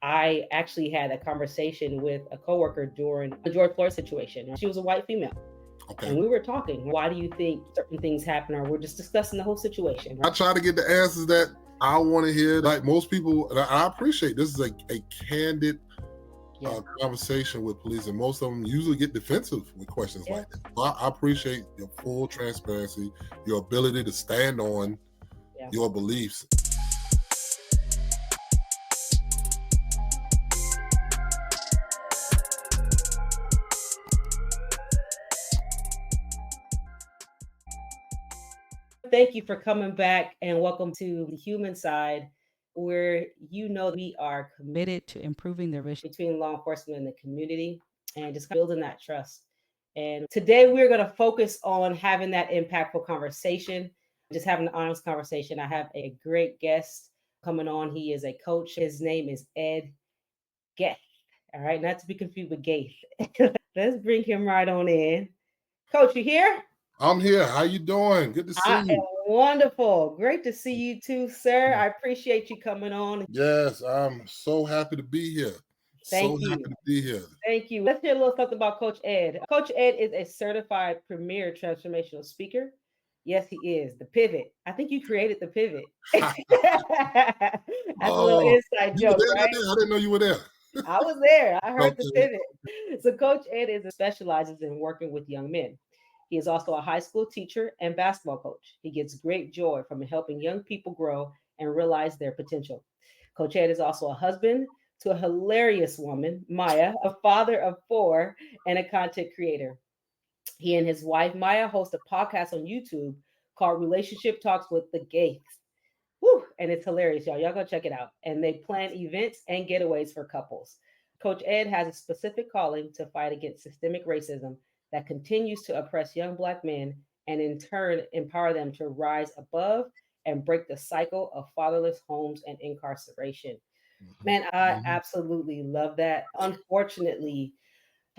I actually had a conversation with a coworker during the George Floyd situation. She was a white female. Okay. And we were talking, why do you think certain things happen? Or we're just discussing the whole situation. Right? I try to get the answers that I want to hear. Like most people, and I appreciate this is a candid conversation with police, and most of them usually get defensive with questions like that. So I appreciate your full transparency, your ability to stand on your beliefs. Thank you for coming back, and welcome to the human side, where we are committed to improving the relationship between law enforcement and the community and just building that trust. And today we're going to focus on having that impactful conversation, just having an honest conversation. I have a great guest coming on. He is a coach. His name is Ed Geth. All right, not to be confused with Gaith. Let's bring him right on in. Coach, you here? I'm here. How you doing? Good to see you. I am wonderful. Great to see you too, sir. I appreciate you coming on. Yes, I'm so happy to be here. Thank you. Happy to be here. Thank you. Let's hear a little something about Coach Ed. Coach Ed is a certified premier transformational speaker. Yes, he is. The pivot. I think you created the pivot. That's a little inside joke, right? I didn't know you were there. I was there. I heard the pivot. So Coach Ed specializes in working with young men. He is also a high school teacher and basketball coach. He gets great joy from helping young people grow and realize their potential. Coach Ed is also a husband to a hilarious woman, Maya, a father of 4, and a content creator. He and his wife, Maya, host a podcast on YouTube called Relationship Talks with the Geth. Woo, and it's hilarious, y'all. Y'all go check it out. And they plan events and getaways for couples. Coach Ed has a specific calling to fight against systemic racism that continues to oppress young Black men and in turn empower them to rise above and break the cycle of fatherless homes and incarceration. Man, I absolutely love that. Unfortunately,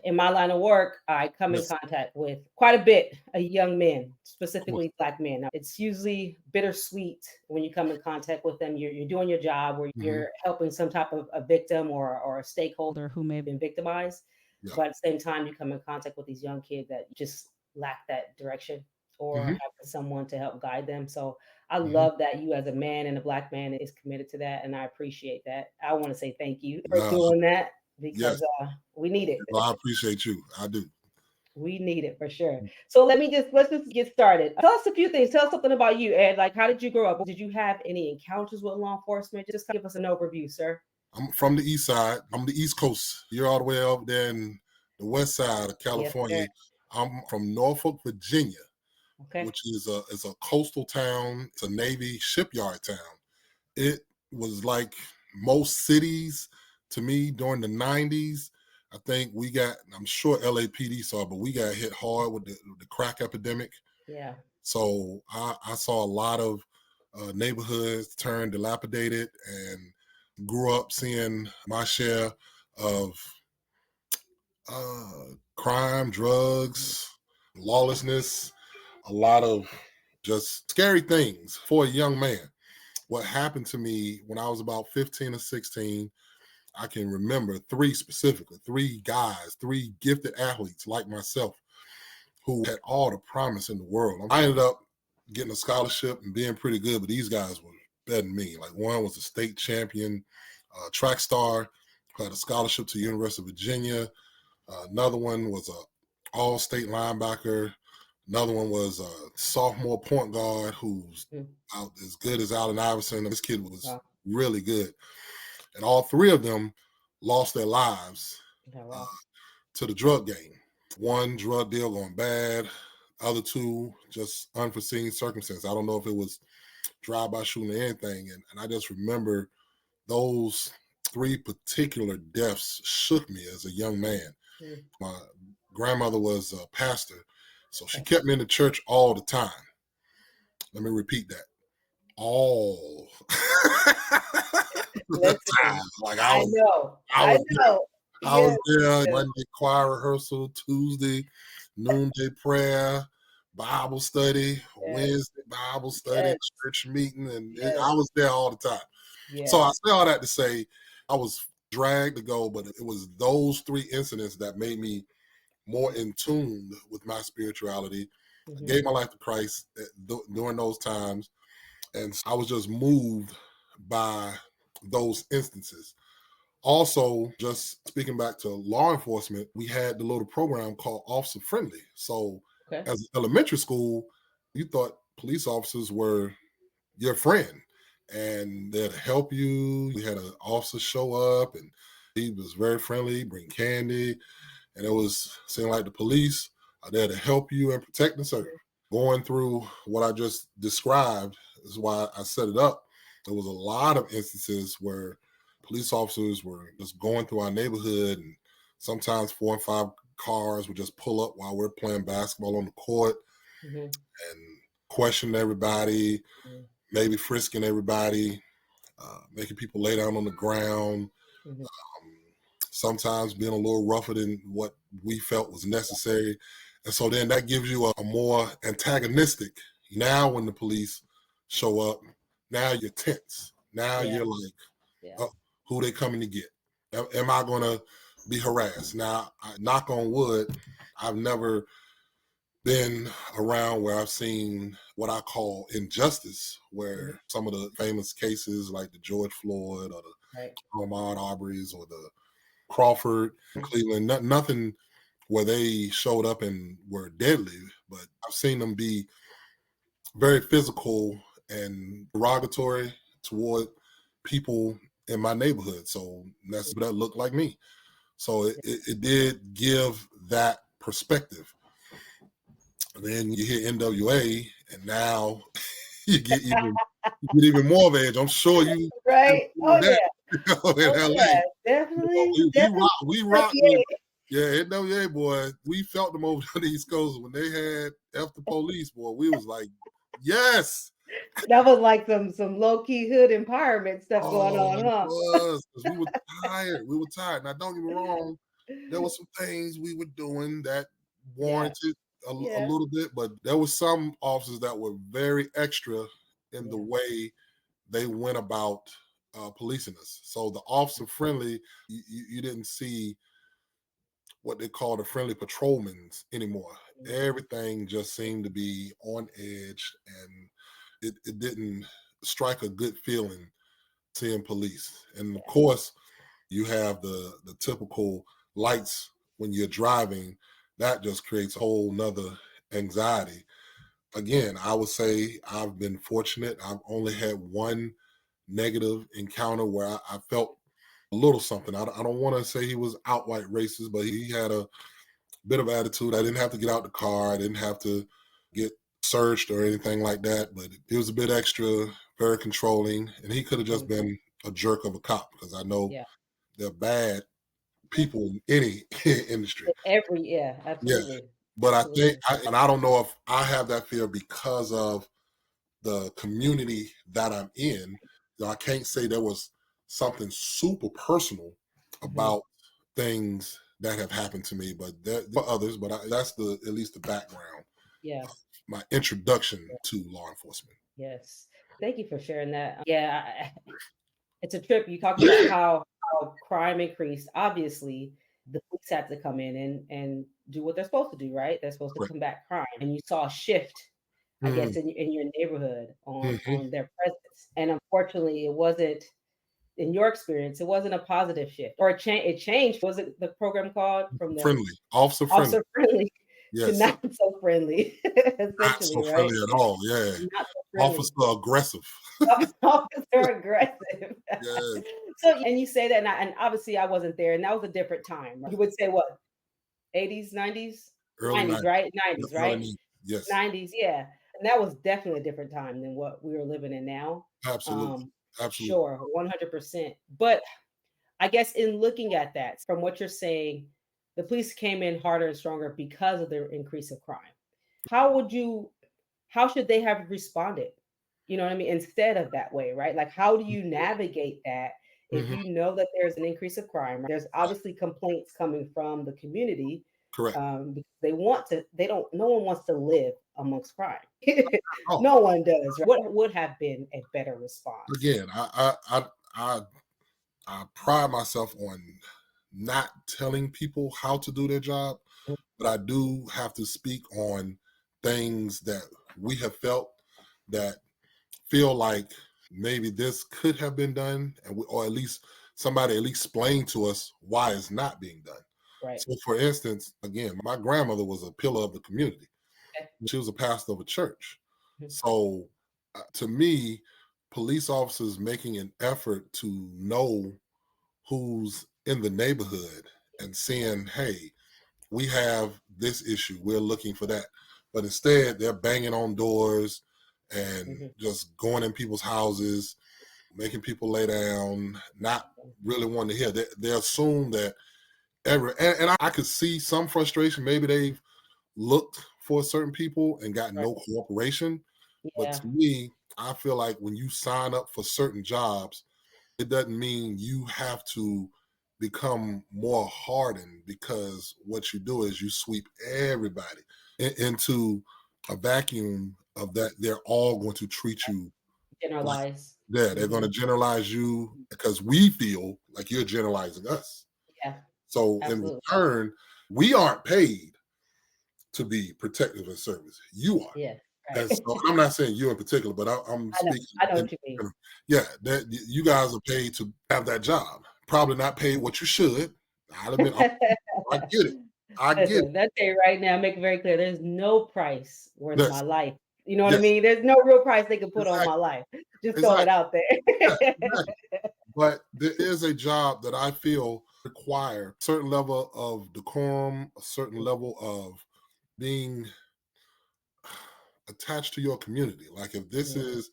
in my line of work, I come in contact with quite a bit of young men, specifically Black men. Now, it's usually bittersweet when you come in contact with them. You're doing your job or you're helping some type of a victim or a stakeholder who may have been victimized. Yeah. But at the same time, you come in contact with these young kids that just lack that direction or having someone to help guide them. So I love that you as a man and a Black man is committed to that. And I appreciate that. I want to say thank you for doing that because we need it. Well, I appreciate you. I do. We need it for sure. So let's just get started. Tell us a few things. Tell us something about you, Ed. Like, how did you grow up? Did you have any encounters with law enforcement? Just give us an overview, sir. I'm from the east side. I'm the East Coast. You're all the way up there in the west side of California. Yes, I'm from Norfolk, Virginia, which is a coastal town. It's a Navy shipyard town. It was like most cities to me during the 90s. I think I'm sure LAPD saw, but we got hit hard with the crack epidemic. Yeah. So I saw a lot of neighborhoods turn dilapidated and grew up seeing my share of crime, drugs, lawlessness, a lot of just scary things for a young man. What happened to me when I was about 15 or 16, I can remember 3 guys, 3 gifted athletes like myself who had all the promise in the world. I ended up getting a scholarship and being pretty good, but these guys were better than me. Like one was a state champion track star, who had a scholarship to the University of Virginia. Another one was a all-state linebacker. Another one was a sophomore point guard who's out as good as Allen Iverson. This kid was really good. And all 3 of them lost their lives to the drug game. One drug deal going bad, other 2 just unforeseen circumstances. I don't know if it was drive-by shooting or anything. And I just remember those 3 particular deaths shook me as a young man. My grandmother was a pastor, so she kept me in the church all the time. Let me repeat that. All the time. Like I was there Monday choir rehearsal, Tuesday noonday prayer, Bible study, Wednesday Bible study, church meeting, and I was there all the time. So I say all that to say I was dragged to go, but it was those 3 incidents that made me more in tune with my spirituality. I gave my life to Christ during those times, and I was just moved by those instances. Also, just speaking back to law enforcement, we had the little program called Officer Friendly. So, Okay. as elementary school, you thought police officers were your friend and they'd help you. You had an officer show up and he was very friendly, bring candy, and it was seemed like the police are there to help you and protect and serve. Going through what I just described is why I set it up. There was a lot of instances where police officers were just going through our neighborhood, and sometimes 4 and 5 cars would just pull up while we're playing basketball on the court and question everybody, maybe frisking everybody, making people lay down on the ground, sometimes being a little rougher than what we felt was necessary. And so then that gives you a more antagonistic. Now, when the police show up, now you're tense. Now you're like, who they coming to get? Am I going to be harassed? Now, knock on wood, I've never been around where I've seen what I call injustice, where some of the famous cases like the George Floyd or the Ahmaud Arbery's or the Crawford, Cleveland, nothing where they showed up and were deadly, but I've seen them be very physical and derogatory toward people in my neighborhood. So that's that looked like me. So it did give that perspective. And then you hear NWA, and now you get even more of age. I'm sure you right. Oh yeah. in LA. Yeah, definitely. We rock with NWA boy. We felt them over on the East Coast when they had F the Police, boy. We was like, yes. That was like some low key hood empowerment stuff going on, huh? It was, because we were tired. We were tired. Now, don't get me wrong, there were some things we were doing that warranted a little bit, but there were some officers that were very extra in the way they went about policing us. So the officer friendly, you didn't see what they call the friendly patrolmen anymore. Everything just seemed to be on edge, and it didn't strike a good feeling seeing police. And of course, you have the typical lights when you're driving. That just creates a whole nother anxiety. Again, I would say I've been fortunate. I've only had one negative encounter where I felt a little something. I don't want to say he was outright racist, but he had a bit of attitude. I didn't have to get out the car. I didn't have to get searched or anything like that, but he was a bit extra, very controlling, and he could have just been a jerk of a cop, because I know they're bad people in any industry. Absolutely. But I think, and I don't know if I have that fear because of the community that I'm in. I can't say there was something super personal about things that have happened to me, but there are others. But that's at least the background. My introduction to law enforcement. Yes. Thank you for sharing that. It's a trip. You talked about how crime increased. Obviously, the police had to come in and do what they're supposed to do, right? They're supposed to combat crime. And you saw a shift, I guess, in your neighborhood on their presence. And unfortunately, it wasn't, in your experience, it wasn't a positive shift, or it changed. Was it the program called from the friendly, officer friendly to yes, not so friendly, essentially, not so right? friendly at all. Yeah, Not so friendly. officer aggressive. Officer aggressive. Yes. So, and you say that, and obviously I wasn't there, and that was a different time. Right? You would say what, 80s, 90s, Early 90s, right? 90s, right? Yes. 90s, yeah. And that was definitely a different time than what we were living in now. Absolutely. Absolutely. Sure, 100%. But I guess in looking at that, from what you're saying, the police came in harder and stronger because of the increase of crime. How should they have responded? You know what I mean? Instead of that way, right? Like, how do you navigate that if you know that there's an increase of crime? Right? There's obviously complaints coming from the community. Correct. Because no one wants to live amongst crime. No one does. Right? What would have been a better response? Again, I I pride myself on not telling people how to do their job, but I do have to speak on things that we have felt that feel like maybe this could have been done, or at least somebody at least explain to us why it's not being done. Right. So, for instance, again, my grandmother was a pillar of the community. Okay. She was a pastor of a church. Mhm. So, to me, police officers making an effort to know who's in the neighborhood and seeing, hey, we have this issue, we're looking for that. But instead, they're banging on doors and Mhm. just going in people's houses, making people lay down, not really wanting to hear. They assume that and I could see some frustration. Maybe they've looked for certain people and got Right. no cooperation. But Yeah. to me, I feel like when you sign up for certain jobs, it doesn't mean you have to become more hardened, because what you do is you sweep everybody into a vacuum of that they're all going to treat you like, Generalize. yeah, they're going Hmm. to generalize you because we feel like you're generalizing us. Yeah. So in Absolutely. return, we aren't paid to be protective and service. You are. Yeah. Right. And so I'm not saying you in particular, but I'm I know. speaking I know in, what you mean. yeah, that you guys are paid to have that job. Probably not paid what you should. I'll admit, I get it. I get it. Listen, that's it right now. Make it very clear. There's no price worth my Yes, life. You know what I yes, mean? There's no real price they can put on my exactly, life. Just throwing it exactly. out Yeah, there. exactly. But there is a job that I feel require a certain level of decorum, a certain level of being attached to your community. Like if this Mhm. is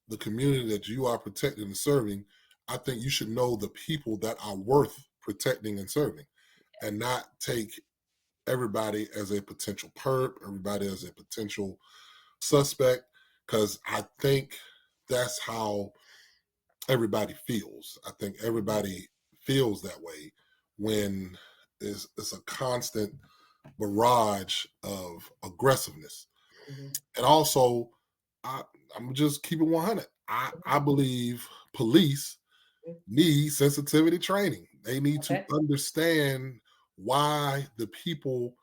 the community that you are protecting and serving, I think you should know the people that are worth protecting and serving, and not take everybody as a potential perp, everybody as a potential suspect, because I think that's how everybody feels. I think Mhm. everybody feels that way when it's a constant barrage of aggressiveness. Mhm. And also, I, I'm just keep it 100. I believe police Mhm. need sensitivity training. They need to Okay. understand why the people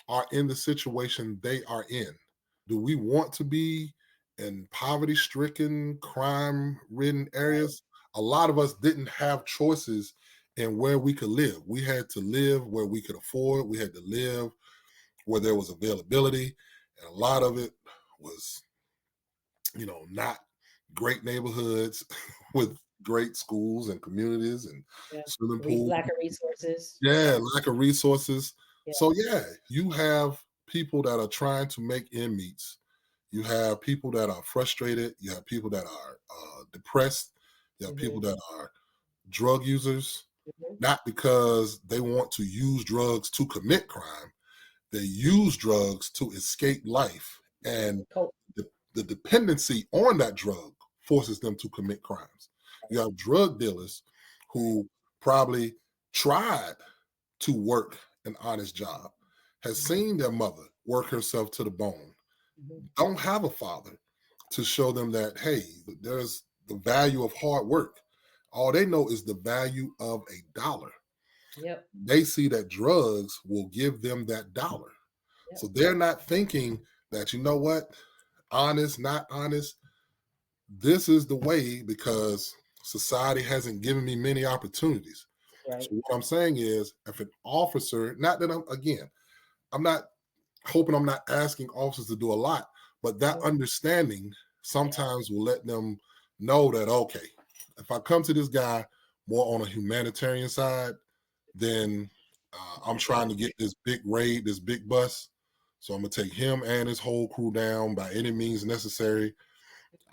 are in the situation they are in. Do we want to be in poverty stricken, crime ridden Right. areas? A lot of us didn't have choices in where we could live. We had to live where we could afford, we had to live where there was availability. And a lot of it was, not great neighborhoods with great schools and communities and Yeah. swimming pools. Lack of resources. Yeah, Yeah. lack of resources. Yeah. So yeah, you have people that are trying to make ends meets. You have people that are frustrated. You have people that are depressed. You have people Hmm. that are drug users, Hmm. not because they want to use drugs to commit crime. They use drugs to escape life, and Cool. the dependency on that drug forces them to commit crimes. You have drug dealers Right. who probably tried to work an honest job, has Hmm. seen their mother work herself to the bone, Hmm. don't have a father to show them that, hey, there's the value of hard work. All they know is the value of a dollar. Yep. They see that drugs will give them that dollar. Yep. So they're not thinking that, you know what, honest, not honest, this is the way because society hasn't given me many opportunities. So Right. what I'm saying is, if an officer, not that I'm not hoping, I'm not asking officers to do a lot, but that Mhm. understanding Yeah. sometimes will let them know that, okay, if I come to this guy more on a humanitarian side, then I'm trying to get this big raid, this big bus. So I'm gonna take him and his whole crew down by any means necessary.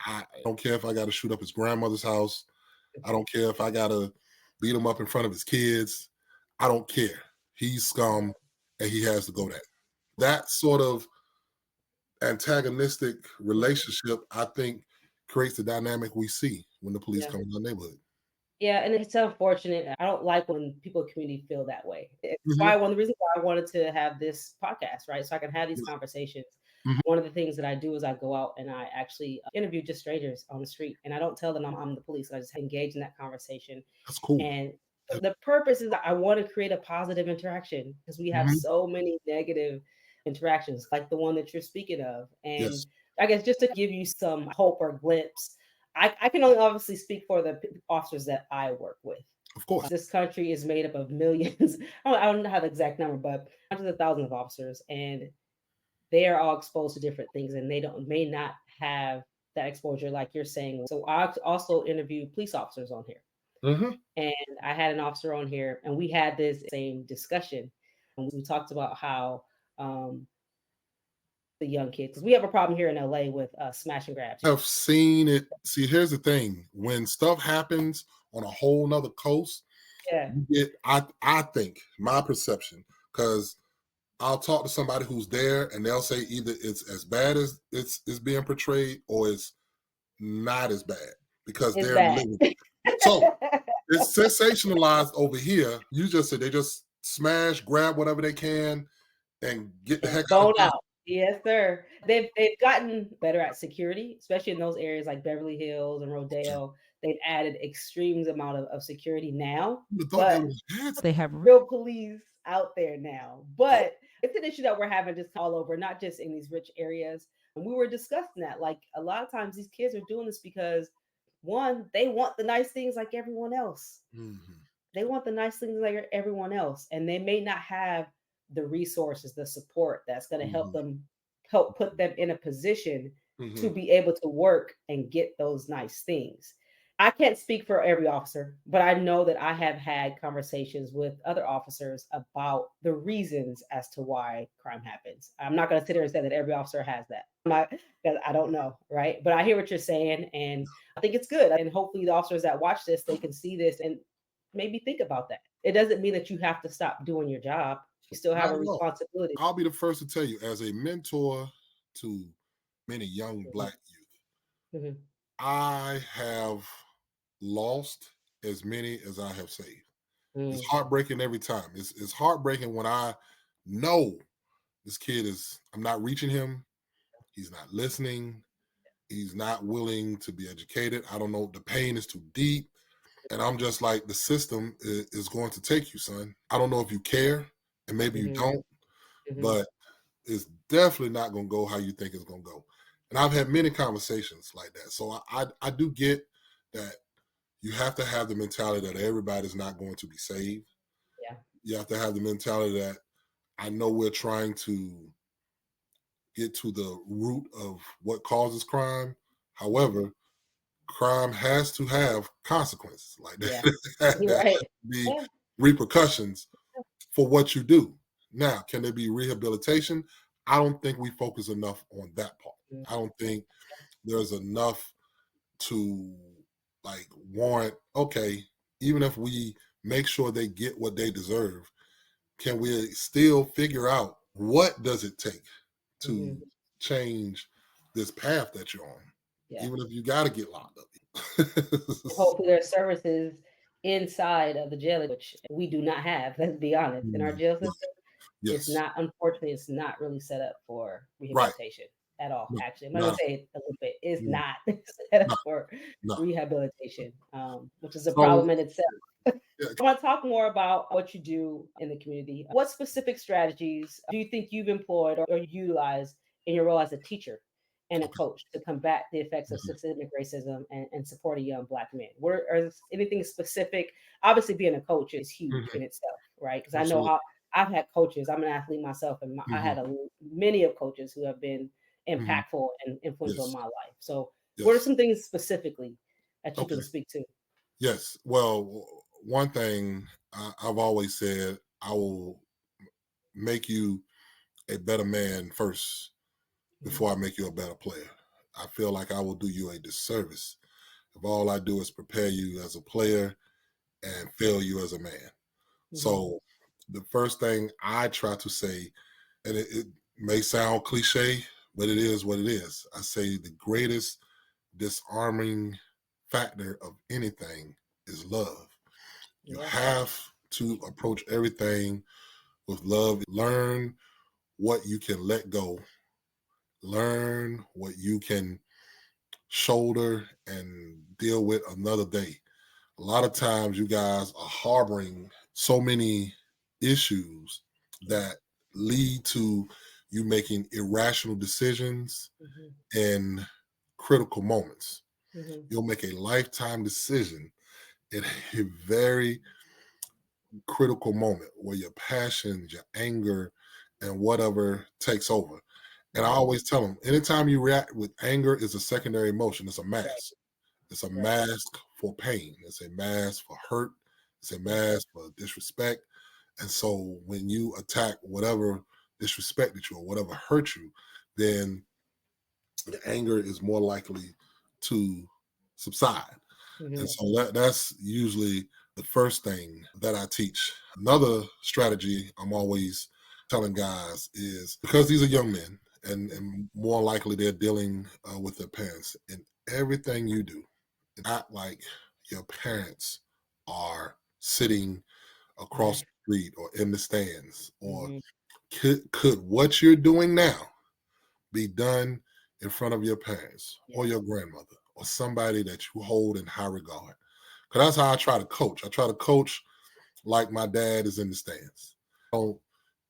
I don't care if I got to shoot up his grandmother's house. I don't care if I got to beat him up in front of his kids. I don't care. He's scum and he has to go there. That sort of antagonistic Mhm. relationship, I think, creates the dynamic we see when the police Yeah. come in the neighborhood. Yeah, and it's unfortunate. I don't like when people in the community feel that way. It's Mhm. why one of the reasons why I wanted to have this podcast, right? So I can have these Yeah. conversations. Mhm. One of the things that I do is I go out and I actually interview just strangers on the street, and I don't tell them I'm the police. I just engage in that conversation. That's cool. And the purpose is I want to create a positive interaction because we have Mhm. so many negative interactions, like the one that you're speaking of. And Yes, I guess just to give you some hope or glimpse, I can only obviously speak for the officers that I work with. of course. This country is made up of millions. I don't have the exact number, but hundreds of thousands of officers, and they are all exposed to different things, and they don't may not have that exposure like you're saying. So I also interviewed police officers on here, Mhm. and I had an officer on here, and we had this same discussion, and we talked about how um, the young kids, because we have a problem here in LA with smash and grabs. I've seen it. See, here's the thing: when stuff happens on a whole nother coast, Yeah, you get. I think my perception, because I'll talk to somebody who's there, and they'll say either it's as bad as it's being portrayed, or it's not as bad because it's they're bad. living it. So it's sensationalized over here. You just said they just smash, grab whatever they can, and get the And heck out of bone town. out. Yes, sir. They've gotten better at security, especially in those areas like Beverly Hills and Rodeo. They've added extremes amount of security now, You would have thought they but would have had. they have real police out there now. Yeah. But it's an issue that we're having just all over, not just in these rich areas. And we were discussing that. Like a lot of times these kids are doing this because one, they want the nice things like everyone else. Mm-hmm. They want the nice things like everyone else, and they may not have the resources, the support that's going to help Mm-hmm. them help put them in a position Mm-hmm. to be able to work and get those nice things. I can't speak for every officer, but I know that I have had conversations with other officers about the reasons as to why crime happens. I'm not going to sit here and say that every officer has that. I'm not, because I don't know, right? But I hear what you're saying, and I think it's good. And hopefully, the officers that watch this, they can see this and maybe think about that. It doesn't mean that you have to stop doing your job. You still have Not a at all. responsibility. I'll be the first to tell you, as a mentor to many young Mhm, Black youth, mhm, I have lost as many as I have saved. It's mm, heartbreaking every time. It's heartbreaking when I know this kid is, I'm not reaching him. He's not listening. He's not willing to be educated. I don't know. The pain is too deep. And I'm just like, the system is going to take you, son. I don't know if you care, and maybe you mhm, don't, mhm. but it's definitely not going to go how you think it's going to go. And I've had many conversations like that. So I do get that you have to have the mentality that everybody's not going to be saved. Yeah. You have to have the mentality that I know we're trying to get to the root of what causes crime. Mhm. However, crime has to have consequences. Like Yeah. that, You're there has right. to be Yeah. repercussions for what you do. Now, can there be rehabilitation? I don't think we focus enough on that part. Mhm. I don't think there's enough to like warrant, okay, even if we make sure they get what they deserve, can we still figure out what does it take to Mhm. change this path that you're on, Yeah. even if you got to get locked up. Hopefully, there are services inside of the jail, which we do not have. Let's be honest. In our Mm, jail yes, system, it's yes, not. Unfortunately, it's not really set up for right. rehabilitation at all. No, Actually, I'm not gonna not, say it a little bit. It's mm, not set up no, for no. rehabilitation, which is a So, problem in itself. yeah, I want to talk more about what you do in the community. What specific strategies do you think you've employed or utilized in your role as a teacher and a okay. coach to combat the effects of Mhm, systemic racism and support a young Black man? What are anything specific? Obviously, being a coach is huge mhm, in itself, right? Because I know absolutely. how I've had coaches. I'm an athlete myself, and I Mhm, had many of coaches who have been mhm, impactful and influential in yes, my life. So, what are yes. some things specifically that you Okay. can speak to? Yes. Well, one thing I've always said, I will make you a better man first Mhm, before I make you a better player. I feel like I will do you a disservice if all I do is prepare you as a player and fail you as a man. mhm, So the first thing I try to say, and it may sound cliche, but it is what it is. I say the greatest disarming factor of anything is love. You yeah. have to approach everything with love. Learn what you can let go. Learn what you can shoulder and deal with another day. A lot of times you guys are harboring so many issues Yeah. that lead to you making irrational decisions Hmm. in critical moments. Hmm. You'll make a lifetime decision in a very critical moment where your passions, your anger, and whatever takes over. And I Hmm. always tell them, anytime you react with anger, is a secondary emotion. It's a Right. mask. It's a Right. mask for pain. It's a mask for hurt. It's a Hmm. mask for disrespect. And so when you attack whatever disrespected you or whatever hurt you, then the anger is more likely to subside. And Hmm. so that's usually the first thing that I teach. Another strategy I'm always telling guys is, because these are young men and more likely they're dealing with their parents, in everything you do, act like your parents are sitting across Right. the street or in the stands, or Hmm. could what you're doing now be done in front of your parents or Yeah. your grandmother or somebody that you hold in high regard? Because that's how I try to coach. I try to coach like my dad is in the stands. I don't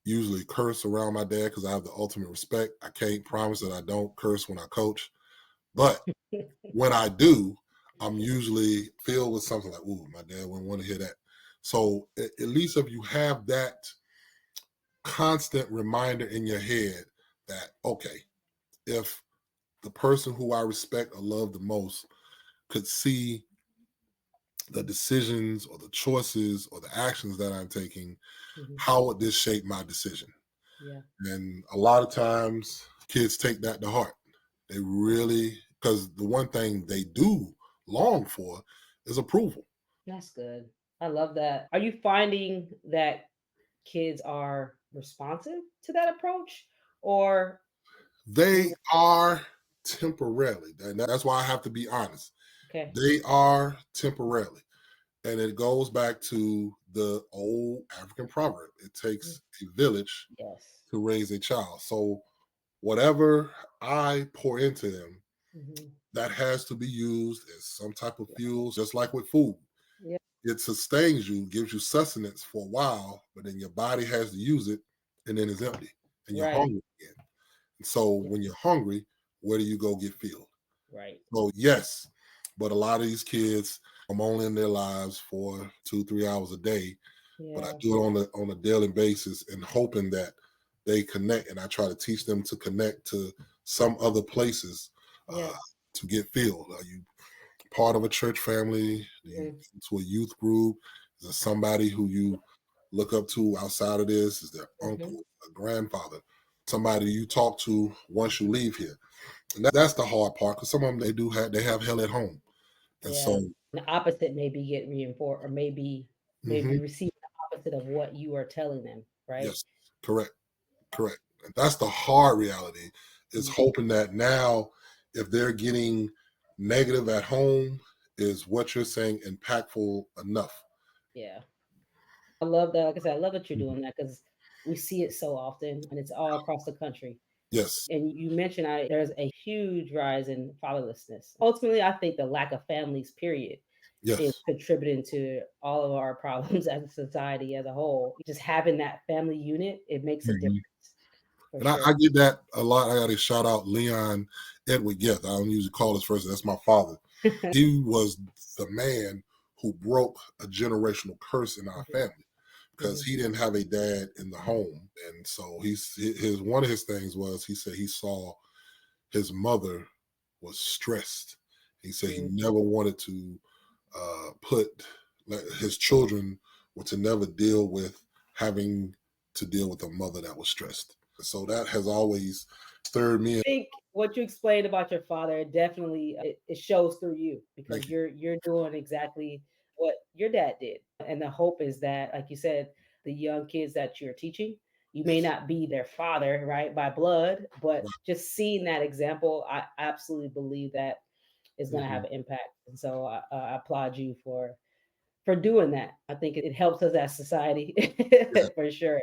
usually curse around my dad because I have the ultimate respect. I can't promise that I don't curse when I coach, but when I do, I'm usually filled with something like, "Ooh, my dad wouldn't want to hear that." So at least if you have that constant reminder in your head that, okay, if the person who I respect or love the most could see the decisions or the choices or the actions that I'm taking, Hmm. how would this shape my decision? Yeah. And a lot of times kids take that to heart. They really, because the one thing they do long for is approval. That's good. I love that. Are you finding that kids are responsive to that approach, or They you? are temporarily, and that's why I have to be honest. Okay. They are temporarily. And it goes back to the old African proverb, it Mhm. takes a village Yes. to raise a child. So whatever I pour into them, Hmm. that has to be used as some type of Yeah. fuel, just like with food. Yeah. It sustains you, gives you sustenance for a while, but then your body has to use it, and then it's empty, and you're Right. hungry again. And so Yeah. when you're hungry, where do you go get filled? Right. So yes, but a lot of these kids, I'm only in their lives for 2-3 hours a day, but I Yeah. do it on a daily basis and hoping that they connect, and I try to teach them to connect to some other places uh, Yes. to get filled. Are you part of a church family? Do you Mhm. to a youth group? Is there somebody who you look up to outside of this? Is there Mhm. uncle, a grandfather, somebody you talk to once you leave here? And that's the hard part, because some of them they have hell at home, and Yeah. so The opposite maybe get reinforced, or maybe mhm, receive the opposite of what you are telling them. Right. yes, correct. Correct. And that's the hard reality, is Mhm. hoping that now, if they're getting negative at home, is what you're saying impactful enough? Yeah. I love that. Like I said, I love that you're Mhm. doing that because we see it so often, and it's all across the country. Yes. And you mentioned there's a huge rise in fatherlessness. Ultimately, I think the lack of families, period, is Yes. contributing to all of our problems as a society as a whole. Just having that family unit, it makes a Mhm. difference for And sure. I get that a lot. I got to shout out Leon Edward Geth. I don't usually call his first. That's my father. He was the man who broke a generational curse in our Mhm. family, because Mhm. he didn't have a dad in the home, and so his one of his things was, he said he saw his mother was stressed. He said he Mhm. never wanted to put, like, his children were to never deal with having to deal with a mother that was stressed. So that has always stirred me. I think what you explained about your father definitely it shows through you Thank because you. you're doing exactly what your dad did. And the hope is that, like you said, the young kids that you're teaching, you may Yes. not be their father, right, by blood, but Right. just seeing that example, I absolutely believe that is going to have Mhm. an impact. And so I applaud you for doing that. I think it helps us as society Yeah. for sure.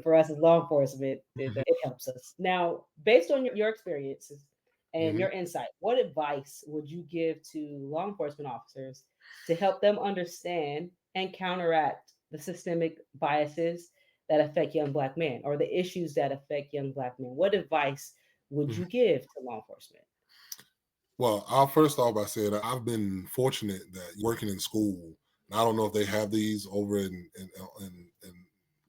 For us as law enforcement, it helps us. Now, based on your experiences and Mhm. your insight, what advice would you give to law enforcement officers to help them understand and counteract the systemic biases that affect young Black men or the issues that affect young Black men? What advice would Mhm. you give to law enforcement? Well, I'll first off by saying I've been fortunate that working in school. And I don't know if they have these over in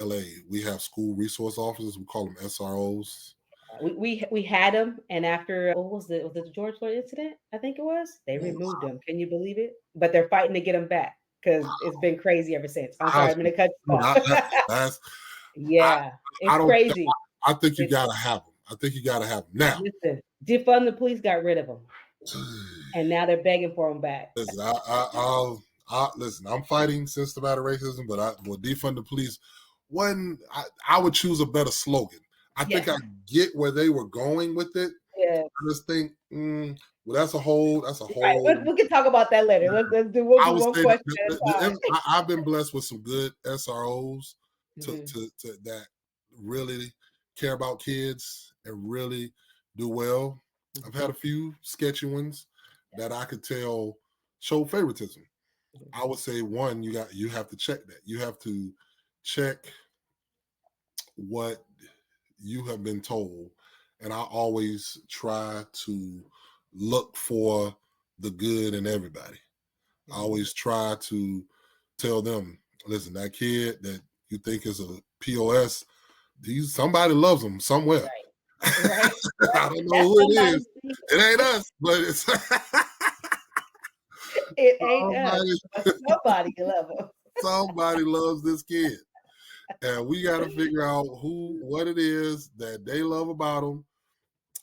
LA. We have school resource officers. We call them SROs. We had them, and after what was it the George Floyd incident? I think it was. They removed them. Can you believe it? But they're fighting to get them back because it's been crazy ever since. I'm sorry, I'm gonna cut you off. That's I, Yeah, I it's don't. crazy. I think you It's gotta have them. I think you gotta have them now. listen. Defund the police got rid of them, and now they're begging for them back. Listen, listen. I'm fighting systematic racism, but I will defund the police. I would choose a better slogan. I think Yes. I get where they were going with it. Yeah. I just think, well, that's a whole. Right. We can talk about that later. We'll I do would one say question at a time. I've been blessed with some good SROs Mhm. to that really care about kids and really do well. I've had a few sketchy ones that I could tell show favoritism. Mhm. I would say one, you have to check that. You have to check what you have been told. And I always try to look for the good in everybody. I Mhm. always try to tell them, listen, that kid that you think is a POS, somebody loves them somewhere. Right. Right. I Right. don't know That's who it somebody. is. It ain't us, but it's It ain't us, somebody. but somebody love them. Somebody loves this kid, and we got to figure out what it is that they love about him,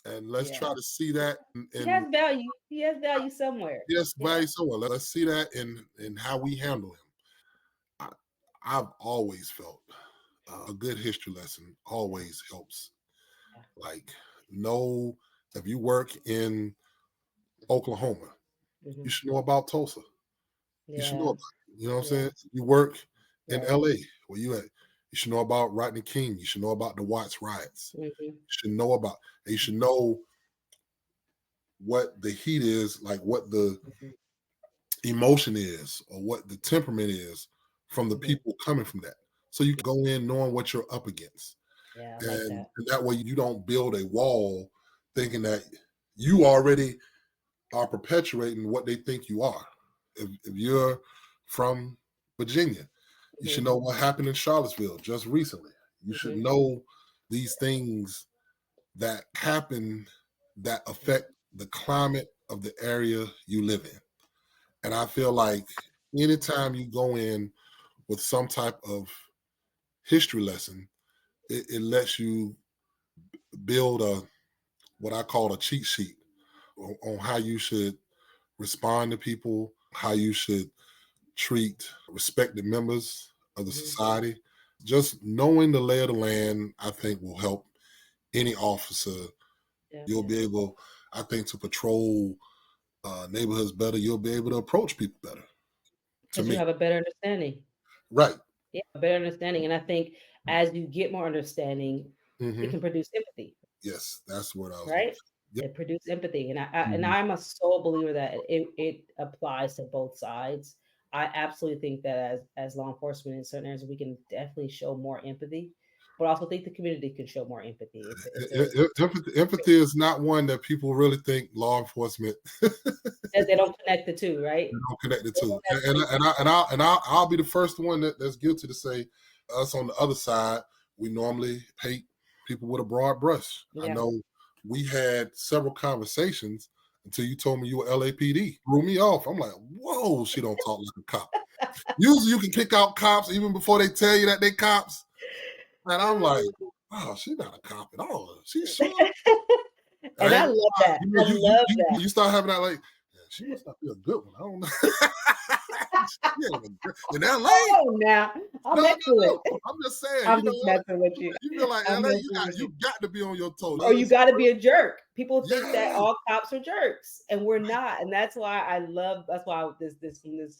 and let's Yeah. try to see that He in has value. He has value somewhere. yes, Yeah. by somewhere. Let's see that in how we handle him. I, I've always felt a good history lesson always helps. Yeah. Like, know if you work in Oklahoma, you Hmm. should know about Tulsa. You should know Yeah. about it. You know what I'm Yeah. saying? You work in Right. LA, where you at. You should know about Rodney King. You should know about the Watts riots. Hmm. You should know about, and you should know what the heat is, like what the Hmm. emotion is, or what the temperament is from the Hmm. people coming from that. So you can go in knowing what you're up against. Yeah, I like And that. that way you don't build a wall thinking that you already are perpetuating what they think you are. If you're from Virginia, you should Hmm. know what happened in Charlottesville just recently. You should Hmm. know these things that happen that affect the climate of the area you live in. And I feel like anytime you go in with some type of history lesson, it lets you build what I call a cheat sheet on how you should respond to people, how you should treat respected members of the Hmm. society. Just knowing the lay of the land, I think, will help any officer. Yeah. You'll be able, I think, to patrol neighborhoods better. You'll be able to approach people better. To Because you me, have a better understanding. right? Yeah, a better understanding. And I think as you get more understanding, it Hmm. can produce empathy. Yes, that's what I was going to Right? say. Yep. It produced empathy, and Mhm. I'm a sole believer that it applies to both sides. I absolutely think that as law enforcement in certain areas, we can definitely show more empathy, but I also think the community can show more empathy. Empathy is not one that people really think law enforcement They don't connect the two, right? don't connect the They two. don't necessarily I'll be the first one that's guilty to say us on the other side, we normally paint people with a broad brush. I yeah. know we had several conversations until you told me you were LAPD. Threw me off. I'm like, whoa, she don't talk like a cop. Usually you can kick out cops even before they tell you that they cops. And I'm like, oh, she's not a cop at all. She's sure. And I I ain't, love that. you know, I love that. you start having that like, she must not be a good one. I don't know. Yeah, in LA. Oh, now I'm No, no, excellent. no. I'm just saying, I'm just messing with you. you feel like I'm LA, messing with you you. got to be on your toes. Or you got to be a jerk. People think that Yeah. all cops are jerks, and we're not. And that's why I love. That's why this.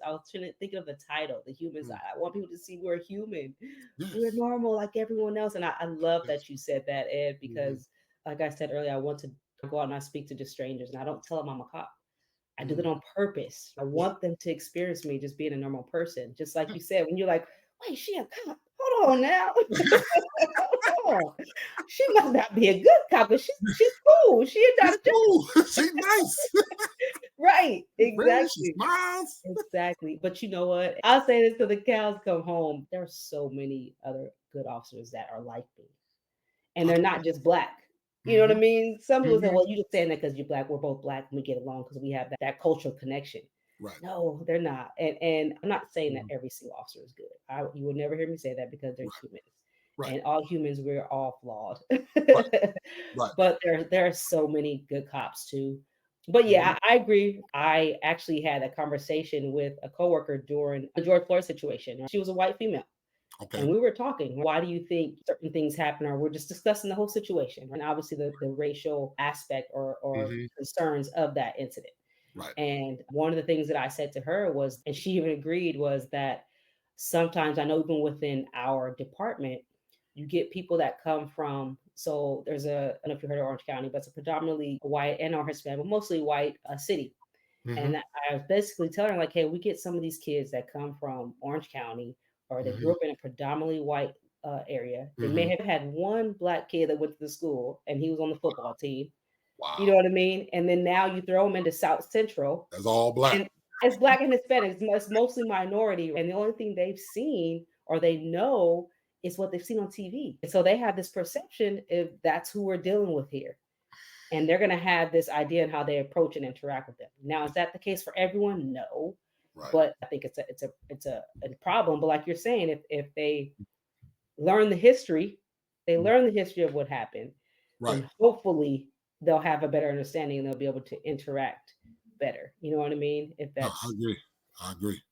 I was thinking of the title, the humans. Mm, I want people to see we're human. We're yes. normal like everyone else. And I love Yes. that you said that, Ed, Mhm, because like I said earlier, I want to go out and I speak to just strangers, and I don't tell them I'm a cop. I do that mm. on purpose. I Yeah. want them to experience me just being a normal person. Just like Yeah. you said, when you're like, wait, she a cop. Hold on now. Hold on. She must not be a good cop, but she's cool. She is not She's a jerk. cool. She's nice. Right. She's friendly. She Exactly. smiles. Exactly. But you know what? I'll say this till the cows come home. There are so many other good officers that are like me. And they're not just black. You know what I Mm-hmm. mean? Some people say, Mm-hmm. well, you just saying that because you're black. We're both black and we get along because we have that cultural connection. Right. No, they're not. And I'm not saying that Mhm. every single officer is good. You will never hear me say that because they're Right. humans. Right. And all humans, we're all flawed. Right. Right. But there are so many good cops too. But Mhm. yeah, I agree. I actually had a conversation with a coworker during the George Floyd situation. She was a white female. And Okay. we were talking, why do you think certain things happen? Or we're just discussing the whole situation. And obviously the racial aspect or Hmm. concerns of that incident. Right. And one of the things that I said to her was, and she even agreed, was that sometimes I know even within our department, you get people that come from, so there's I don't know if you heard of Orange County, but it's a predominantly white and or Hispanic, but mostly white city. Hmm. And I was basically telling her, like, hey, we get some of these kids that come from Orange County or they grew Hmm. up in a predominantly white area. They may Hmm. have had one black kid that went to the school and he was on the football team. You know Wow. what I mean? And then now you throw them into South Central That's all black. and it's black and Hispanic. It's mostly minority. And the only thing they've seen or they know is what they've seen on TV. And so they have this perception if that's who we're dealing with here. And they're going to have this idea on how they approach and interact with them. Now, is that the case for everyone? No, Right. but I think it's a problem. But like you're saying, if they learn the history, they Mhm. learn the history of what happened, Right. then hopefully they'll have a better understanding and they'll be able to interact better. You know what I mean? If No, I that's, agree. I agree.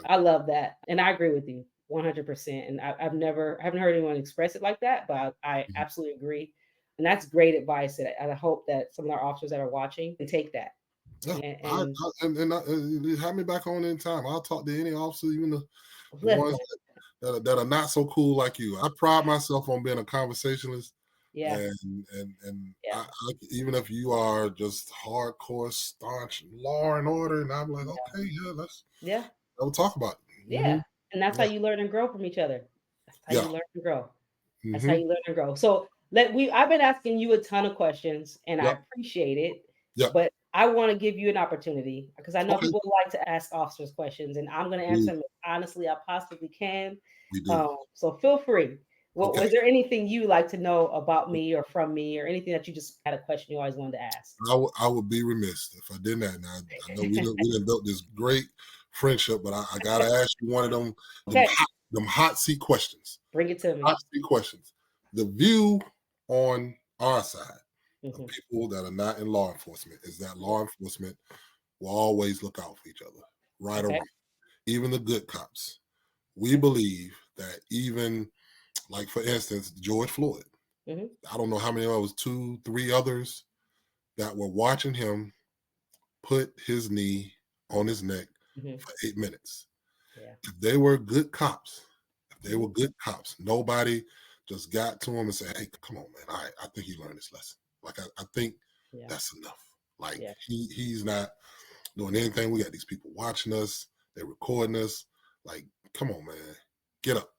I love that, and I agree with you 100%. And I haven't heard anyone express it like that, but I Mhm. absolutely agree. And that's great advice. That I hope that some of our officers that are watching can take that. Yeah. And And have me back on in time. I'll talk to any officer, even the ones listen, that are not so cool like you. I pride myself on being a conversationalist, yeah, and yeah, even if you are just hardcore staunch law and order, and I'm like, yeah, okay, yeah, yeah, we'll talk about it. yeah. And that's how Yeah, you learn and grow from each other. That's how yeah, you learn and grow. That's how hmm you learn and grow. So I've been asking you a ton of questions and I yep, appreciate it, yep. but I want to give you an opportunity because I know Okay, people like to ask officers questions and I'm going to we answer them as honestly I possibly can. we do. So feel free. What Okay, was there anything you like to know about me or from me or anything that you just had a question you always wanted to ask? I would be remiss if I didn't. And I know we done built this great friendship, but I gotta ask you one of Okay, them hot seat questions. bring it to Hot me. seat questions. The view on our side of Hmm. people that are not in law enforcement is that Yeah. law enforcement will always look out for each other, right or Okay. wrong. Even the good cops. We believe that even, like, for instance, George Floyd. Hmm. I don't know how many of us, two, three others that were watching him put his knee on his neck Hmm. for 8 minutes. Yeah. If they were good cops, Hmm. nobody just got to him and said, "Hey, come on, man. I think he learned his lesson. Like, I think Yeah. that's enough. Like, Yeah. he's not doing anything. We got these people watching us. They're recording us. Like, come on, man. Get up.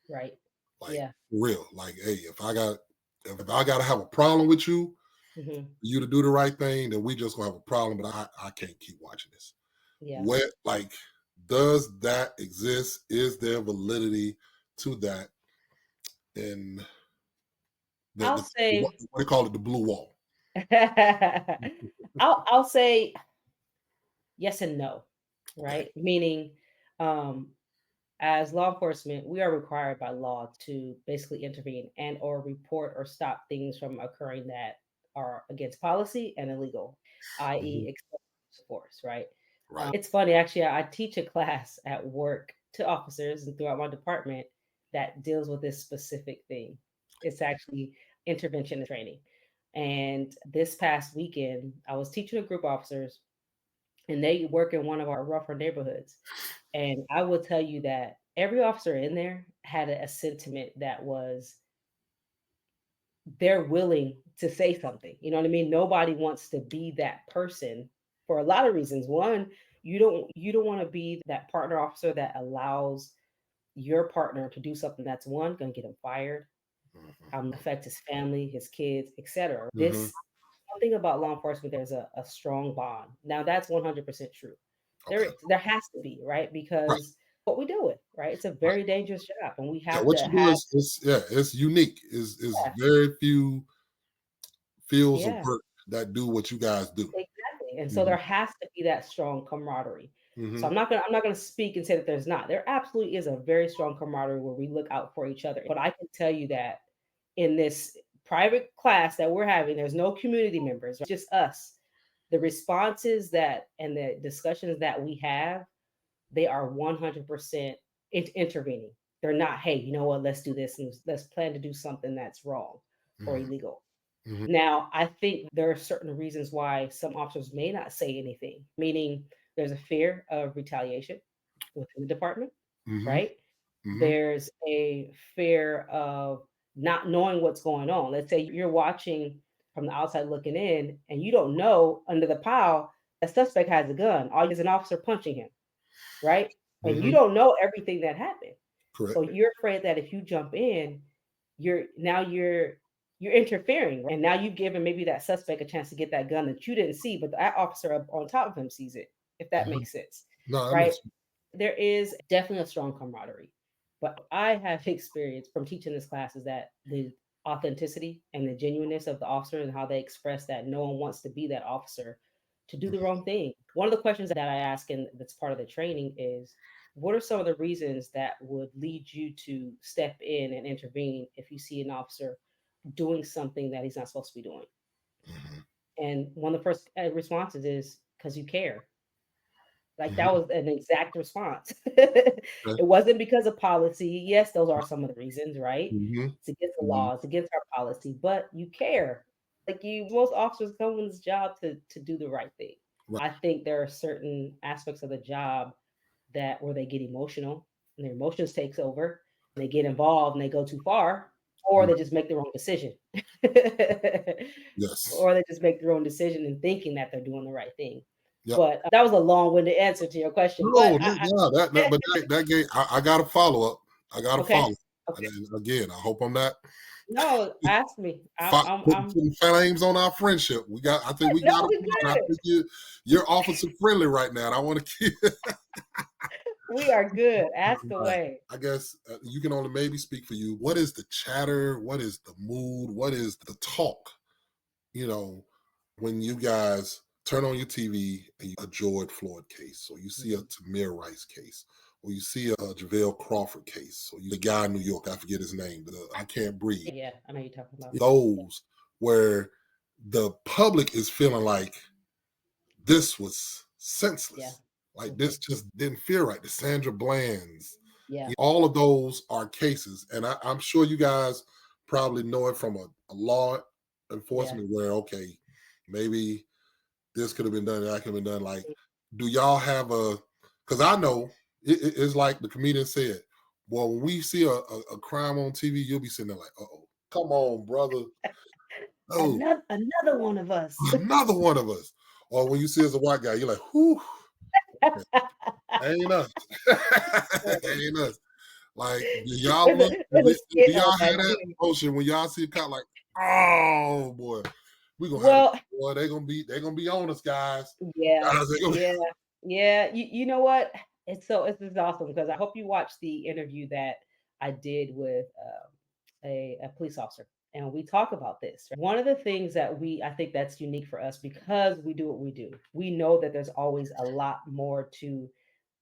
Right. Like, Yeah. for real. Like, hey, if I gotta have a problem with you, Hmm. for you to do the right thing, then we just gonna have a problem. But I can't keep watching this. Yeah. What, like, does that exist? Is there validity to that in I'll what say do you call it, the blue wall? I'll say yes and no, Okay. right? Meaning, um, as law enforcement, we are required by law to basically intervene and or report or stop things from occurring that are against policy and illegal, Mhm. i.e., excessive force, right? Right. It's funny, actually, I teach a class at work to officers and throughout my department that deals with this specific thing. It's actually intervention training. And this past weekend, I was teaching a group of officers, and they work in one of our rougher neighborhoods. And I will tell you that every officer in there had a sentiment that was they're willing to say something. You know what I mean? Nobody wants to be that person for a lot of reasons. One, you don't want to be that partner officer that allows your partner to do something that's one going to get him fired, affect his family, his kids, etc. Mm-hmm. This one thing about law enforcement, there's a strong bond. Now that's 100% true. Okay. There has to be, right? Right. Because what we do with, right? It's a Right. very dangerous job, and we Yeah. have What to you do have, is yeah, it's unique. Is yeah, very few fields of yeah. work that do what you guys do. Exactly. And so Mm-hmm. there has to be that strong camaraderie. So Mm-hmm. I'm not gonna speak and say that there's not. There absolutely is a very strong camaraderie where we look out for each other. But I can tell you that in this private class that we're having, there's no community members, right? Just us. The responses that and the discussions that we have, they are 100% intervening. They're not, hey, you know what, let's do this and let's plan to do something that's wrong or Mm-hmm. illegal. Mm-hmm. Now, I think there are certain reasons why some officers may not say anything, meaning there's a fear of retaliation within the department, Mm-hmm. right? Mm-hmm. There's a fear of not knowing what's going on. Let's say you're watching from the outside looking in and you don't know under the pile that suspect has a gun. All you is an officer punching him, right? And you Mm-hmm. don't know everything that happened. So Correct. you're afraid that if you jump in, you're interfering, and now you've given maybe that suspect a chance to get that gun that you didn't see, but that officer up on top of him sees it, if that Mm-hmm. makes sense, No, that right? makes sense. There is definitely a strong camaraderie. But I have experience from teaching this class is that the authenticity and the genuineness of the officer and how they express that no one wants to be that officer to do the wrong thing. One of the questions that I ask and that's part of the training is what are some of the reasons that would lead you to step in and intervene if you see an officer doing something that he's not supposed to be doing? Mm-hmm. And one of the first responses is because you care. Like that Mm-hmm. was an exact response. Okay. It wasn't because of policy. Yes, those are some of the reasons, right? Mm-hmm. It's against the Mm-hmm. laws, against our policy, but you care. Like you, most officers come in this job to do the right thing. Right. I think there are certain aspects of the job that where they get emotional and their emotions takes over and they get involved and they go too far, or Mm. they just make the wrong decision. Yes. Or they just make their own decision and thinking that they're doing the right thing. Yep. But that was a long-winded answer to your question. But No, no, yeah, but that gave, I got a follow up. I got a okay, follow. And okay. then again, I hope I'm not No, ask me. I'm putting flames on our friendship. I think we no, got it. we I good. think you're officer friendly right now. And I want to keep. We are good. Ask Right. away. I guess you can only maybe speak for you. What is the chatter? What is the mood? What is the talk? You know, when you guys turn on your TV and a George Floyd case, or you see a Mhm. Tamir Rice case, or you see a JaVale Crawford case, or the guy in New York, I forget his name, I Can't Breathe. Yeah, I know you're talking about. Those where the public is feeling like this was Yeah. senseless. Like Hmm. this just didn't feel right. The Sandra Bland's, Yeah. all of those are cases. And I'm sure you guys probably know it from a law Yeah. enforcement where, okay, maybe this could have been done, that could have been done. Like, do y'all have because I know it's like the comedian said, well, when we see a crime on TV, you'll be sitting there like, oh, come on, brother. Oh, Another one of us. another one of us. Or when you see as a white guy, you're like, whew, ain't us. Ain't us. Like, do y'all There's a, look, there's a do skit on y'all have that that too. emotion when y'all see a cop like, oh boy, we gonna have Well, boy, they're gonna be on us, guys. yeah, Guys, they gonna be, yeah, yeah. You know what? It's this is awesome because I hope you watched the interview that I did with a police officer, and we talk about this. One of the things that I think that's unique for us because we do what we do. We know that there's always a lot more to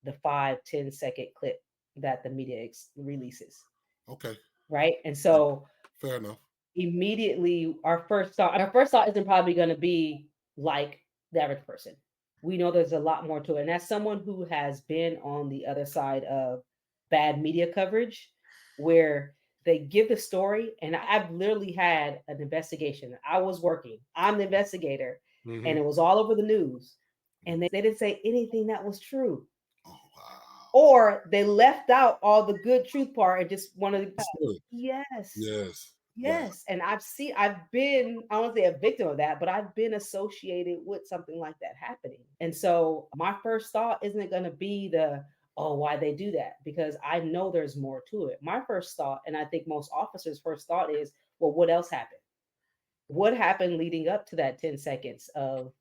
the 5-10 second clip that the media releases, okay, right? And so fair enough. immediately our first thought isn't probably going to be like the average person, we know there's a lot more to it. And as someone who has been on the other side of bad media coverage, where they give the story, and I've literally had an investigation. I was working, I'm the investigator, and it was all over the news. And they didn't say anything that was true. Oh, wow. Or they left out all the good truth part and just wanted to. Yes. Yes. Yes, and I've been, I don't say a victim of that, but I've been associated with something like that happening. And so my first thought isn't going to be oh, why they do that? Because I know there's more to it. My first thought, and I think most officers' first thought is, well, what else happened? What happened leading up to that 10 seconds of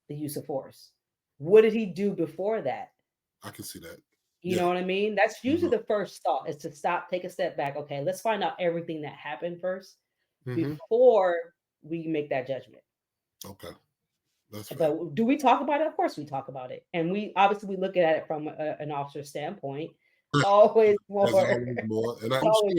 the use of force? What did he do before that? I can see that. You know what I mean? That's usually the first thought, is to stop, take a step back. Okay, let's find out everything that happened first before we make that judgment. Okay. That's fair. But do we talk about it? Of course we talk about it. And we obviously we look at it from an officer's standpoint. Always more. Always more. And I'm sure,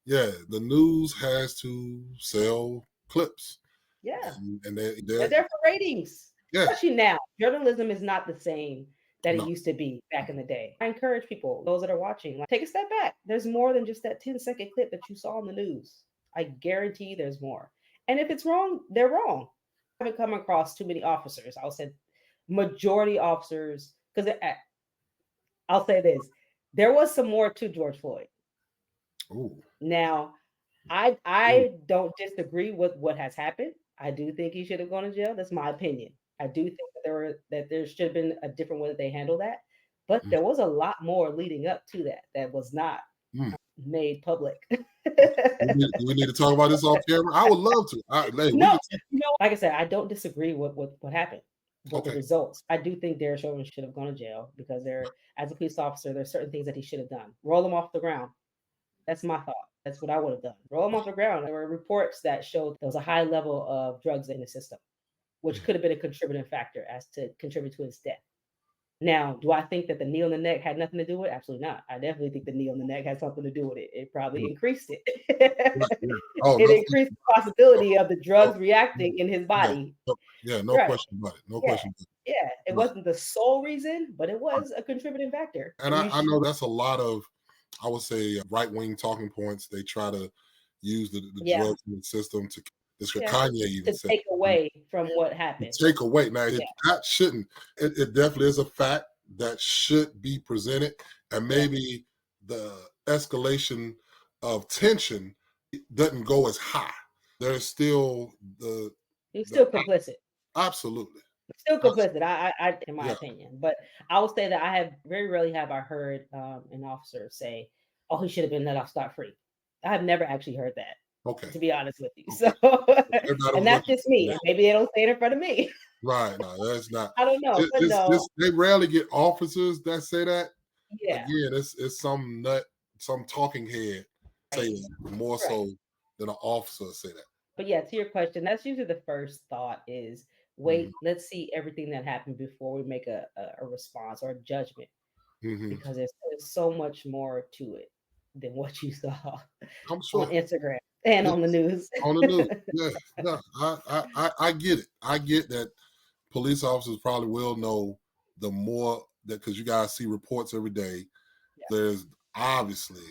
yeah, the news has to sell clips. Yeah. And they're there for ratings. Yeah. Especially now. Journalism is not the same that it used to be back in the day. I encourage people, those that are watching, like, take a step back. There's more than just that 10-second clip that you saw on the news. I guarantee there's more. And if it's wrong, they're wrong. I haven't come across too many officers. I'll say majority officers, because I'll say this, there was some more to George Floyd. Ooh. Now, I don't disagree with what has happened. I do think he should have gone to jail. That's my opinion. I do think that there should have been a different way that they handled that. But there was a lot more leading up to that was not made public. Do we need to talk about this off camera? I would love to. Like I said, I don't disagree with what happened, with the results. I do think Derek Chauvin should have gone to jail, because as a police officer, there's certain things that he should have done. Roll him off the ground. That's my thought. That's what I would have done. Roll him off the ground. There were reports that showed there was a high level of drugs in the system, which could have been a contributing factor as to contribute to his death. Now, do I think that the knee on the neck had nothing to do with it? Absolutely not. I definitely think the knee on the neck had something to do with it. It probably increased it. It increased the possibility of the drugs reacting in his body. No question about it. No question. Yeah, it wasn't the sole reason, but it was a contributing factor. And I know that's a lot of, I would say, right-wing talking points. They try to use the drugs in the system to, this Kanye even said, take away from what happened. Take away. Now, that shouldn't. It definitely is a fact that should be presented, and maybe the escalation of tension doesn't go as high. There's still He's still complicit. Absolutely. Still complicit, I in my opinion. But I will say that I very rarely have I heard an officer say, "Oh, he should have been let off scot-free." I have never actually heard that. Okay. To be honest with you. So, and that's just me. Maybe they don't say it in front of me. Right. No, that's not. I don't know. They rarely get officers that say that. Yeah. Again, it's some nut, some talking head say that more so than an officer say that. But yeah, to your question, that's usually the first thought is, wait, let's see everything that happened before we make a response or a judgment. Because there's so much more to it than what you saw on Instagram and on the news. On the news, I get it. I get that police officers probably will know the more that, because you guys see reports every day. There's obviously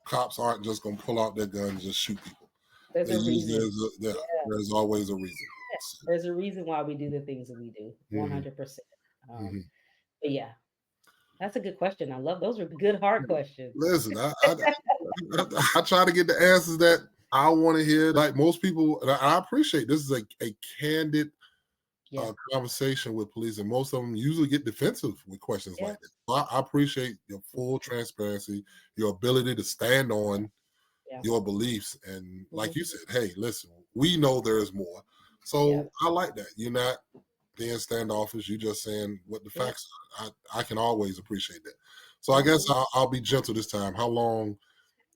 cops aren't just going to pull out their gun and just shoot people. There's a reason. There's always a reason. There's a reason why we do the things that we do. 100%. But yeah. That's a good question. I love those. Are good hard questions. Listen, I try to get the answers that I want to hear. Like most people, and I appreciate this is a candid conversation with police, and most of them usually get defensive with questions like this. So I appreciate your full transparency, your ability to stand on your beliefs, and like you said, hey, listen, we know there is more. So I like that. You're not being standoffish. You just saying what the facts are. I can always appreciate that. So I guess I'll be gentle this time. How long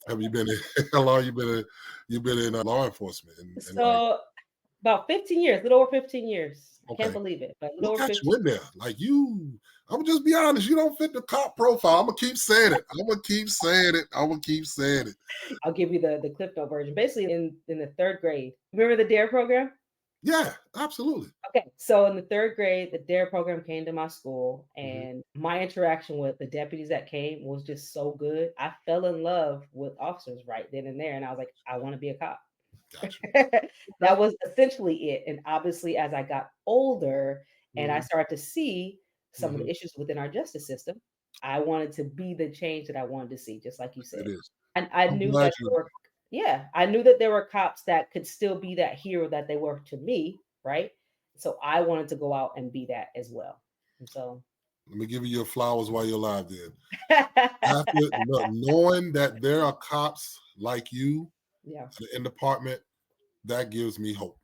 have you been in? How long you been in law enforcement? So about 15 years, a little over 15 years. I can't believe it, but a little over 15 you in there. Like you, I'm gonna just be honest. You don't fit the cop profile. I'm gonna keep saying it. I'll give you the Cliff Note version. Basically, in the third grade, remember the DARE program? Yeah, absolutely. Okay, so in the third grade, the DARE program came to my school, Hmm. and my interaction with the deputies that came was just so good. I fell in love with officers right then and there, and I was like, I want to be a cop. Got you. That Okay. was essentially it. And obviously, as I got older and I Hmm. started to see some of Hmm. the issues within our justice system, I wanted to be the change that I wanted to see, just like you It said. is. And I I'm knew glad that you. there were, yeah, I knew that there were cops that could still be that hero that they were to me, right? So I wanted to go out and be that as well. And so, Let me give you your flowers while you're alive. Then, after knowing that there are cops like you yeah, in the department, that gives me hope.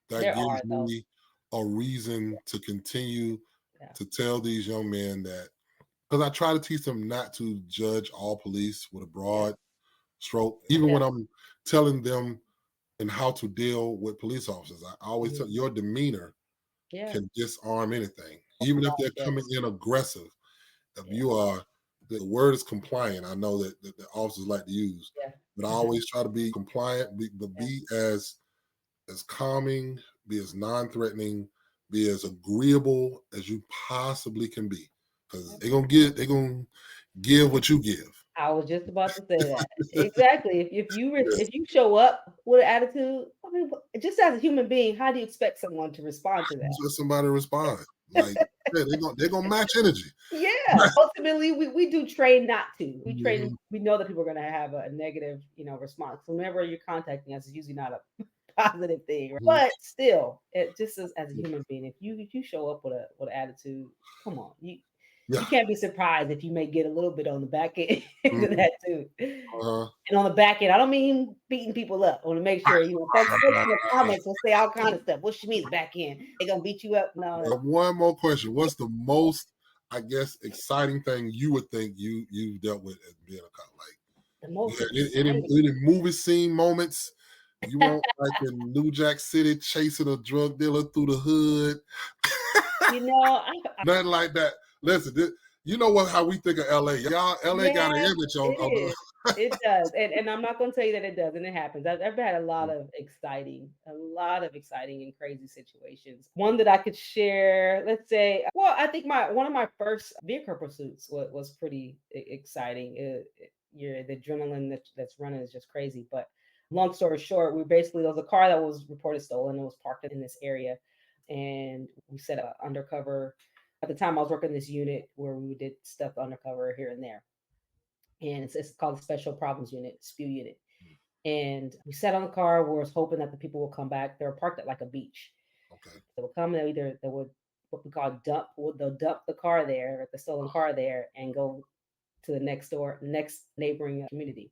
That there gives are though. me a reason to continue Yeah. to tell these young men that, because I try to teach them not to judge all police with a Yeah. broad stroke, even Yeah. when I'm telling them and how to deal with police officers. I always Mhm. tell your demeanor Yeah. can disarm anything, even if they're coming Yes. in aggressive. If Yeah. you are, the word is compliant. I know that the officers like to use, Yeah. but I Mhm. always try to be compliant, but Yeah. be as calming, be as non-threatening, be as agreeable as you possibly can be, because they're gonna give what you give. I was just about to say that. Exactly. Yes. If you show up with an attitude, I mean, just as a human being, how do you expect someone to respond to Just that? let somebody respond. Like, yeah, they're gonna match energy. Yeah. Ultimately, we do train not to. We train. Mhm. We know that people are going to have a negative, response. So whenever you're contacting us, it's usually not a positive thing. Right? Mhm. But still, it just as a human being, if you show up with an attitude, come on, you Yeah. can't be surprised if you may get a little bit on the back end to Mhm. that too. Uh-huh. And on the back end, I don't mean beating people up. I want to make sure, folks in the comments will say all kind of stuff. What she means back end? They gonna beat you up? No, no. One more question. What's the most, I guess, exciting thing you would think you dealt with as being a cop? Like, The you most had exciting. any movie scene moments you want, like in New Jack City chasing a drug dealer through the hood? You know, I Nothing like that. Listen, you know what? How we think of LA? Y'all, LA got an yeah, image it on the. is. It does. And I'm not gonna tell you that it doesn't. It happens. I've had a lot of exciting and crazy situations. One that I could share, let's say, well, I think my one of my first vehicle pursuits was pretty exciting. The adrenaline that's running is just crazy. But long story short, there was a car that was reported stolen and was parked in this area. And we set up undercover. At the time, I was working this unit where we did stuff undercover here and there, and it's called the Special Problems Unit, SPU unit. And we sat on the car. We was hoping that the people would come back. They were parked at like a beach. Okay. They would come. They would what we call dump. They'll dump the car there, the stolen car there, and go to the next neighboring community.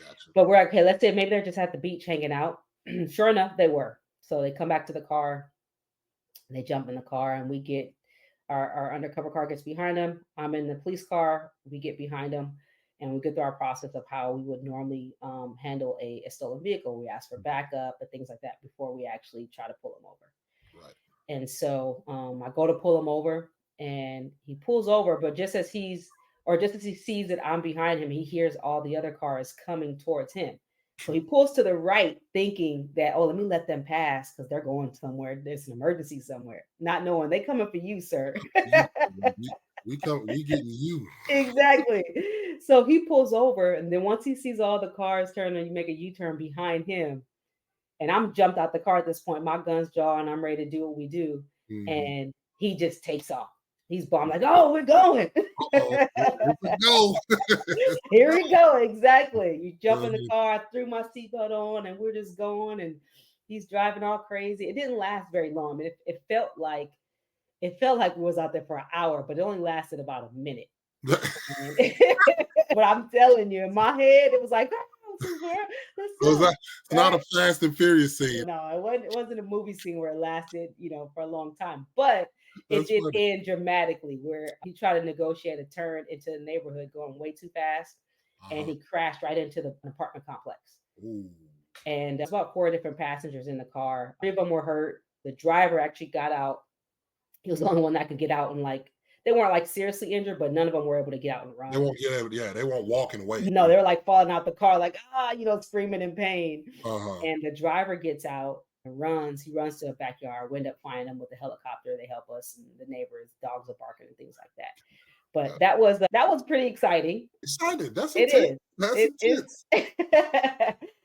I got you. But we're like, okay. Let's say maybe they're just at the beach hanging out. Sure enough, they were. So they come back to the car. They jump in the car, and we get our undercover car gets behind them. I'm in the police car. We get behind them, and we go through our process of how we would normally handle a stolen vehicle. We ask for backup and things like that before we actually try to pull them over. Right. And so I go to pull him over, and he pulls over. But just as he sees that I'm behind him, he hears all the other cars coming towards him. So he pulls to the right, thinking that, oh, let me let them pass because they're going somewhere. There's an emergency somewhere. Not knowing they coming for you, sir. You, we getting you. Exactly. So he pulls over, and then once he sees all the cars turn and you make a U-turn behind him, and I'm jumped out the car at this point. My gun's drawn. I'm ready to do what we do. Mhm. And he just takes off. He's bombed like, oh, we're going. Uh-oh. Here we go. Here we go. Exactly. You jump in the Mhm. car, I threw my seatbelt on, and we're just going. And he's driving all crazy. It didn't last very long. It felt like we was out there for an hour, but it only lasted about a minute. And but I'm telling you, in my head, it was like, oh, let's So go. it's not Right? a Fast and Furious scene. No, it wasn't a movie scene where it lasted, for a long time. But it That's did funny. end dramatically where he tried to negotiate a turn into the neighborhood going way too fast, and Uh-huh. he crashed right into the apartment complex. Ooh. And there's about four different passengers in the car. Three of them were hurt. The driver actually got out. He was the only one that could get out, and they weren't like seriously injured, but none of them were able to get out and They run. won't get it. Yeah, they won't walking away. No, they were like falling out the car, like screaming in pain. Uh-huh. And the driver gets out. runs. He runs to a backyard. We end up finding him with a helicopter. They help us, and the neighbors, dogs are barking and things like that. But that was pretty exciting. Excited. That's It intense. is. That's It is. intense.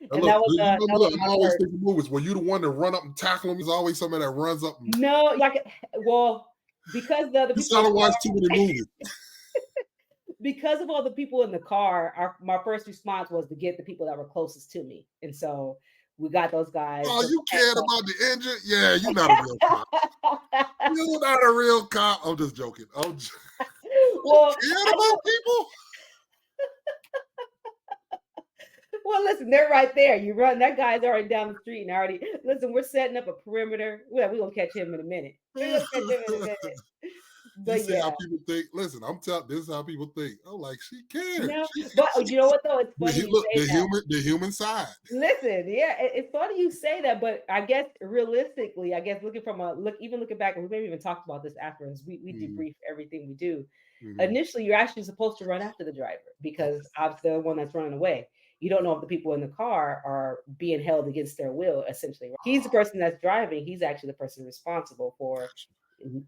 And Look, that was I'm my always first. thinking movies. Were you the one to run up and tackle him? There's always somebody that runs up. And, No, like, well, because the other you people in sound the to watch car, too many movies. because of all the people in the car, my first response was to get the people that were closest to me, and so we got those guys. Oh, you cared about the injured? Yeah, you're not a real cop. You're not a real cop. I'm just joking. Well, you cared about people? well, listen, they're right there. You run, that guy's already down the street and already, listen, we're setting up a perimeter. Well, we're going to catch him in a minute. We're going to catch him in a minute. You But see yeah. how people think. Listen, I'm telling. This is how people think. Oh, like she cared. No, but you know what though? It's funny you Look, say that. the human side. Listen, yeah, it's funny you say that, but I guess realistically, I guess even looking back, and we maybe even talked about this afterwards. We debrief everything we do. Initially, you're actually supposed to run after the driver because obviously the one that's running away. You don't know if the people in the car are being held against their will, essentially. He's the person that's driving. He's actually the person responsible for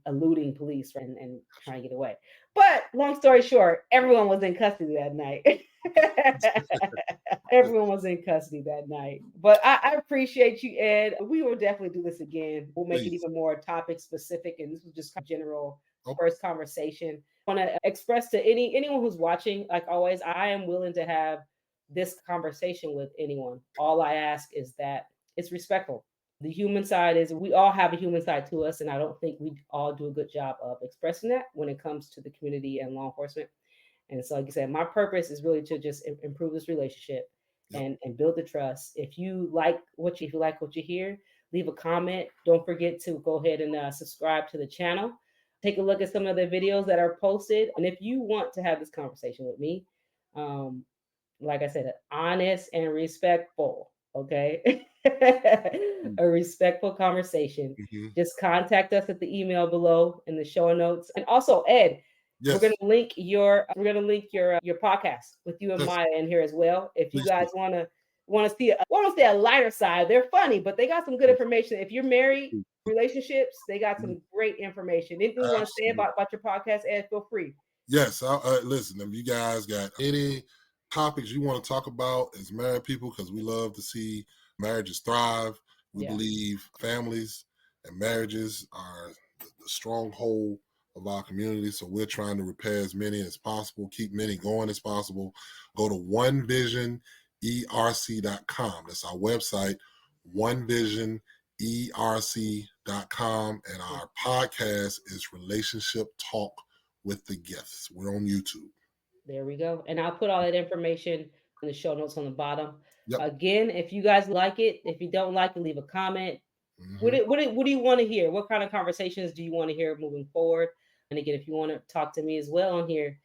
eluding police and trying to get away. But long story short, everyone was in custody that night. Everyone was in custody that night. But I appreciate you, Ed. We will definitely do this again. We'll make it even more topic specific, and this was just general first conversation. I want to express to anyone who's watching, like always, I am willing to have this conversation with anyone. All I ask is that it's respectful. The human side is we all have a human side to us, and I don't think we all do a good job of expressing that when it comes to the community and law enforcement. And so, like I said, my purpose is really to just improve this relationship and build the trust. If you like what you hear, leave a comment. Don't forget to go ahead and subscribe to the channel. Take a look at some of the videos that are posted. And if you want to have this conversation with me, like I said, honest and respectful. Okay. A respectful conversation. Just contact us at the email below in the show notes. And also, Ed, we're gonna link your podcast with you and Maya in here as well. If you guys want to see a lighter side, they're funny, but they got some good information. If you're married, relationships, they got some great information. Anything you want to say about your podcast, Ed, feel free. Yes, listen. If you guys got any topics you want to talk about as married people, because we love to see marriages thrive. We believe families and marriages are the stronghold of our community. So we're trying to repair as many as possible, keep many going as possible. Go to onevisionerc.com. That's our website, onevisionerc.com. And our podcast is Relationship Talk with the Geths. We're on YouTube. There we go. And I'll put all that information in the show notes on the bottom. Again, if you guys like it, if you don't like it, leave a comment. What do you want to hear? What kind of conversations do you want to hear moving forward? And again, if you want to talk to me as well on here,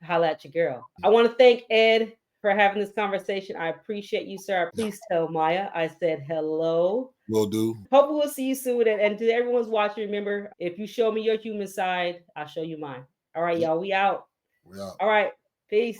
holla at your girl. I want to thank Ed for having this conversation. I appreciate you, sir. Please tell Maya I said hello. Will do. Hopefully we'll see you soon. And to everyone's watching, remember, if you show me your human side, I'll show you mine. All right, y'all. We out. We out. All right. Peace.